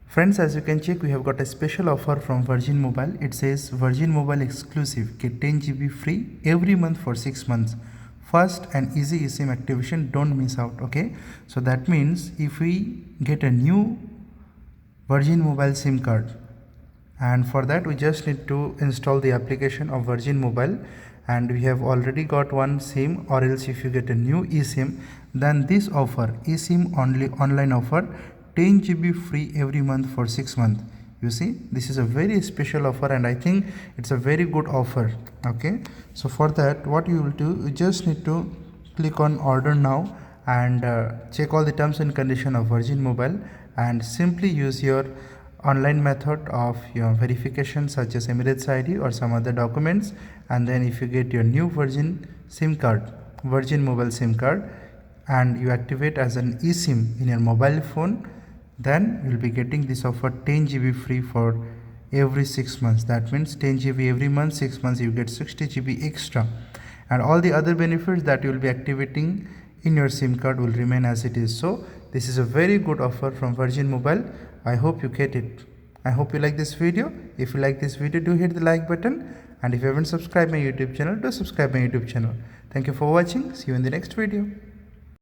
Friends, as you can check, we have got a special offer from Virgin Mobile. It says Virgin Mobile exclusive, get 10 GB free every month for 6 months. Fast and easy eSIM activation, don't miss out. Okay, so that means if we get a new Virgin Mobile SIM card, and for that we just need to install the application of Virgin Mobile, and we have already got one SIM, or else if you get a new eSIM, then this offer, eSIM only online offer, 10 GB free every month for 6 months. You see, this is a very special offer, and I think it's a very good offer. Okay, so for that, what you will do, you just need to click on order now and check all the terms and condition of Virgin Mobile, and simply use your online method of your verification such as Emirates ID or some other documents. And then if you get your new Virgin SIM card, Virgin Mobile SIM card, and you activate as an eSIM in your mobile phone, then you will be getting this offer 10 GB free for every 6 months. That means 10 GB every month, 6 months you get 60 GB extra, and all the other benefits that you will be activating in your SIM card will remain as it is. So this is a very good offer from Virgin Mobile. I hope you get it. I hope you like this video. If you like this video, do hit the like button, and if you haven't subscribed my YouTube channel, do subscribe my YouTube channel. Thank you for watching. See you in the next video.